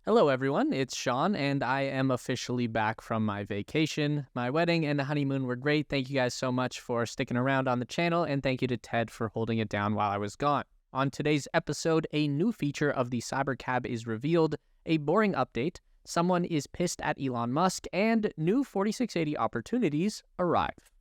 Hello everyone, it's Sean, and I am officially back from my vacation. My wedding and honeymoon were great. Thank you guys so much for sticking around on the channel, and thank you to Ted for holding it down while I was gone. On today's episode, a new feature of the Cybercab is revealed, a boring update, someone is pissed at Elon Musk, and new 4680 opportunities arrive.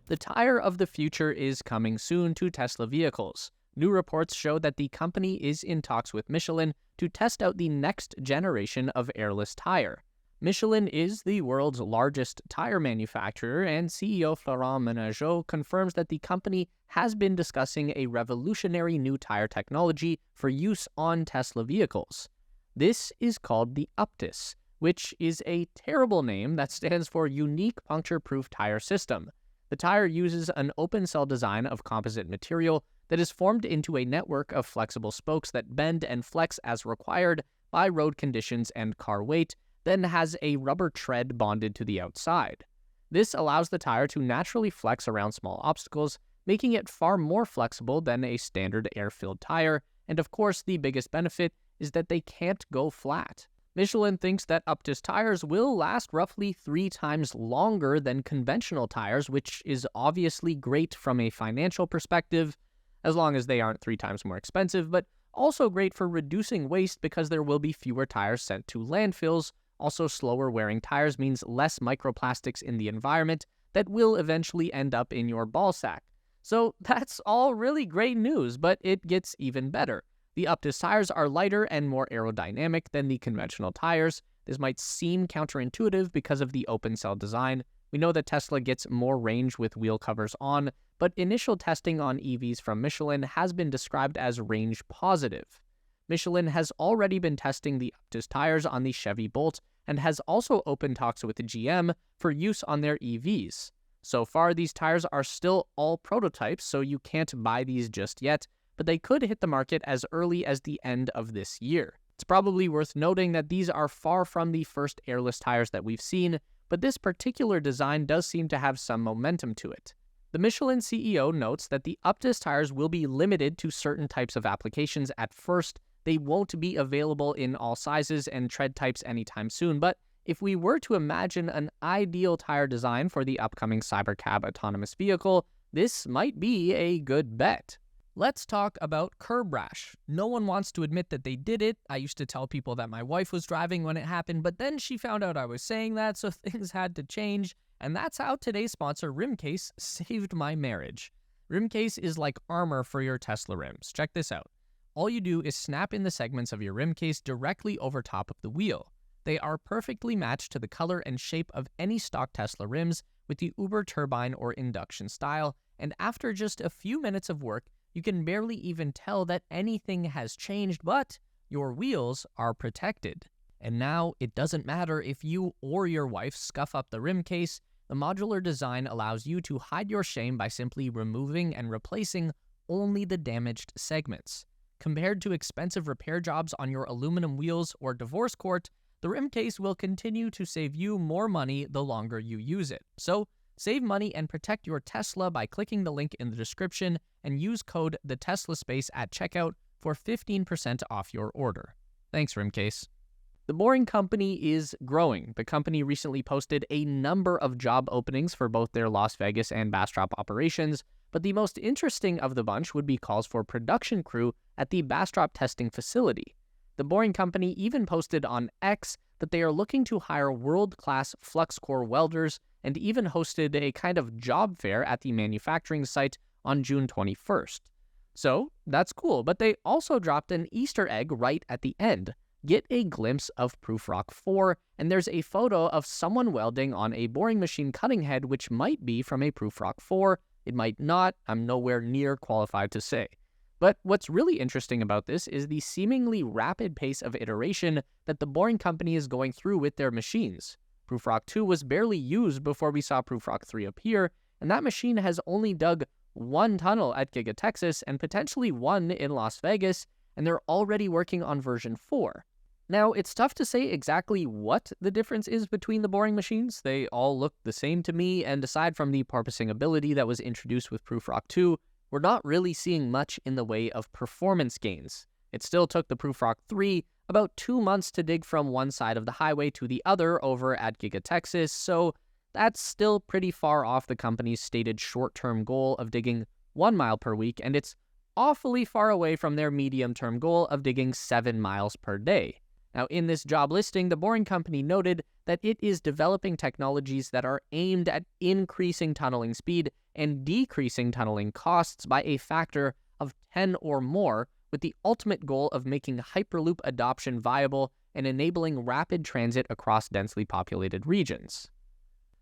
The tire of the future is coming soon to Tesla vehicles. New reports show that the company is in talks with Michelin to test out the next generation of airless tire. Michelin is the world's largest tire manufacturer, and CEO Florent Menegaux confirms that the company has been discussing a revolutionary new tire technology for use on Tesla vehicles. This is called the UPTIS, which is a terrible name that stands for Unique Puncture-Proof Tire System. The tire uses an open-cell design of composite material that is formed into a network of flexible spokes that bend and flex as required by road conditions and car weight, then has a rubber tread bonded to the outside. This allows the tire to naturally flex around small obstacles, making it far more flexible than a standard air-filled tire, and of course the biggest benefit is that they can't go flat. Michelin thinks that UPTIS tires will last roughly 3 times longer than conventional tires, which is obviously great from a financial perspective, as long as they aren't 3 times more expensive, but also great for reducing waste because there will be fewer tires sent to landfills. Also, slower wearing tires means less microplastics in the environment that will eventually end up in your ball sack. So that's all really great news, but it gets even better. The UPTIS tires are lighter and more aerodynamic than the conventional tires. This might seem counterintuitive because of the open cell design. We know that Tesla gets more range with wheel covers on, but initial testing on EVs from Michelin has been described as range positive. Michelin has already been testing the UPTIS tires on the Chevy Bolt and has also opened talks with GM for use on their EVs. So far, these tires are still all prototypes, so you can't buy these just yet, but they could hit the market as early as the end of this year. It's probably worth noting that these are far from the first airless tires that we've seen, but this particular design does seem to have some momentum to it. The Michelin CEO notes that the UPTIS tires will be limited to certain types of applications at first. They won't be available in all sizes and tread types anytime soon, but if we were to imagine an ideal tire design for the upcoming Cybercab autonomous vehicle, this might be a good bet. Let's talk about curb rash. No one wants to admit that they did it. I used to tell people that my wife was driving when it happened, but then she found out I was saying that, so things had to change. And that's how today's sponsor, Rimcase, saved my marriage. Rimcase is like armor for your Tesla rims. Check this out. All you do is snap in the segments of your rim case directly over top of the wheel. They are perfectly matched to the color and shape of any stock Tesla rims with the Uber turbine or induction style, and after just a few minutes of work, you can barely even tell that anything has changed, but your wheels are protected. And now, it doesn't matter if you or your wife scuff up the rim case. The modular design allows you to hide your shame by simply removing and replacing only the damaged segments. Compared to expensive repair jobs on your aluminum wheels or divorce court, the rim case will continue to save you more money the longer you use it. So, save money and protect your Tesla by clicking the link in the description and use code TheTeslaSpace at checkout for 15% off your order. Thanks, Rimcase. The Boring Company is growing. The company recently posted a number of job openings for both their Las Vegas and Bastrop operations, but the most interesting of the bunch would be calls for production crew at the Bastrop testing facility. The Boring Company even posted on X that they are looking to hire world-class flux core welders and even hosted a kind of job fair at the manufacturing site on June 21st. So, that's cool, but they also dropped an Easter egg right at the end. Get a glimpse of Proofrock 4, and there's a photo of someone welding on a boring machine cutting head which might be from a Proofrock 4. It might not. I'm nowhere near qualified to say. But what's really interesting about this is the seemingly rapid pace of iteration that the Boring Company is going through with their machines. Proofrock 2 was barely used before we saw Proofrock 3 appear, and that machine has only dug 1 tunnel at Giga Texas and potentially 1 in Las Vegas, and they're already working on version 4. Now, it's tough to say exactly what the difference is between the boring machines. They all look the same to me, and aside from the porpoising ability that was introduced with Proofrock 2, we're not really seeing much in the way of performance gains. It still took the Proof 3 about 2 months to dig from one side of the highway to the other over at Giga Texas, so that's still pretty far off the company's stated short-term goal of digging 1 mile per week, and it's awfully far away from their medium-term goal of digging 7 miles per day. Now, in this job listing, the Boring Company noted that it is developing technologies that are aimed at increasing tunneling speed and decreasing tunneling costs by a factor of 10 or more, with the ultimate goal of making Hyperloop adoption viable and enabling rapid transit across densely populated regions.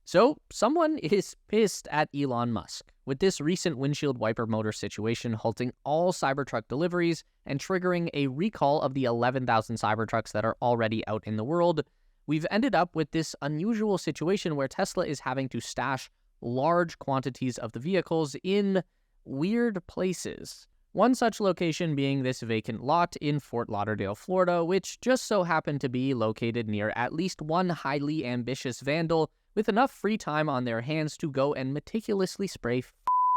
So, someone is pissed at Elon Musk, with this recent windshield wiper motor situation halting all Cybertruck deliveries and triggering a recall of the 11,000 Cybertrucks that are already out in the world. We've ended up with this unusual situation where Tesla is having to stash large quantities of the vehicles in weird places. One such location being this vacant lot in Fort Lauderdale, Florida, which just so happened to be located near at least one highly ambitious vandal with enough free time on their hands to go and meticulously spray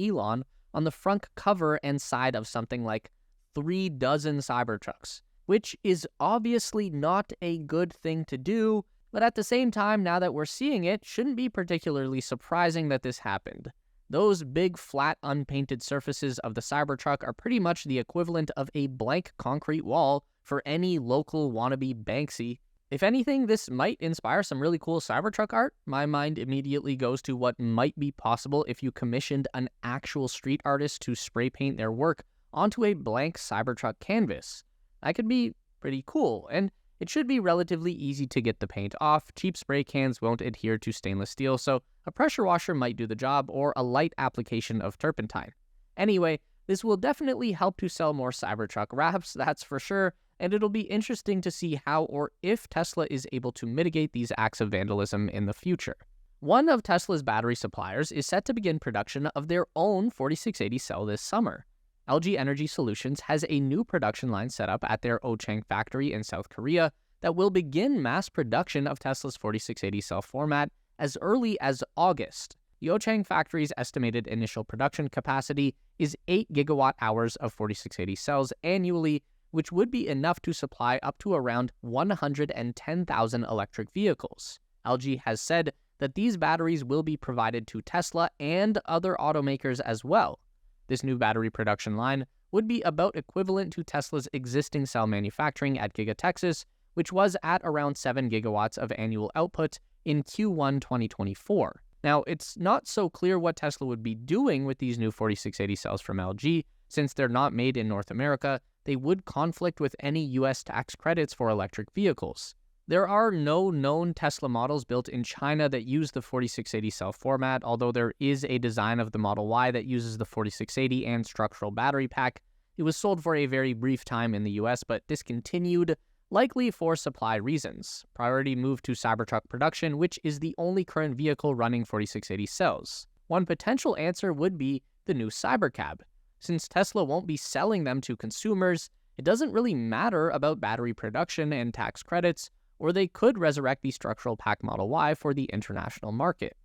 Elon on the front cover and side of something like 3 dozen Cybertrucks, which is obviously not a good thing to do, but at the same time, now that we're seeing it, shouldn't be particularly surprising that this happened. Those big, flat, unpainted surfaces of the Cybertruck are pretty much the equivalent of a blank concrete wall for any local wannabe Banksy. If anything, this might inspire some really cool Cybertruck art. My mind immediately goes to what might be possible if you commissioned an actual street artist to spray paint their work onto a blank Cybertruck canvas. That could be pretty cool, and it should be relatively easy to get the paint off. Cheap spray cans won't adhere to stainless steel, so a pressure washer might do the job, or a light application of turpentine. Anyway, this will definitely help to sell more Cybertruck wraps, that's for sure, and it'll be interesting to see how or if Tesla is able to mitigate these acts of vandalism in the future. One of Tesla's battery suppliers is set to begin production of their own 4680 cell this summer. LG Energy Solutions has a new production line set up at their Ochang factory in South Korea that will begin mass production of Tesla's 4680 cell format as early as August. The Ochang factory's estimated initial production capacity is 8 gigawatt-hours of 4680 cells annually, which would be enough to supply up to around 110,000 electric vehicles. LG has said that these batteries will be provided to Tesla and other automakers as well. This new battery production line would be about equivalent to Tesla's existing cell manufacturing at Giga Texas, which was at around 7 gigawatts of annual output in Q1 2024. Now, it's not so clear what Tesla would be doing with these new 4680 cells from LG. Since they're not made in North America, they would conflict with any US tax credits for electric vehicles. There are no known Tesla models built in China that use the 4680 cell format, although there is a design of the Model Y that uses the 4680 and structural battery pack. It was sold for a very brief time in the US, but discontinued, likely for supply reasons. Priority moved to Cybertruck production, which is the only current vehicle running 4680 cells. One potential answer would be the new Cybercab. Since Tesla won't be selling them to consumers, it doesn't really matter about battery production and tax credits, or they could resurrect the structural pack Model Y for the international market.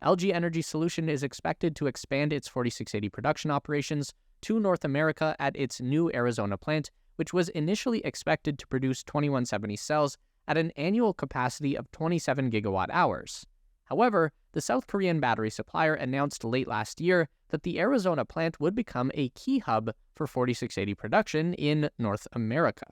LG Energy Solution is expected to expand its 4680 production operations to North America at its new Arizona plant, which was initially expected to produce 2170 cells at an annual capacity of 27 gigawatt-hours. However, the South Korean battery supplier announced late last year that the Arizona plant would become a key hub for 4680 production in North America.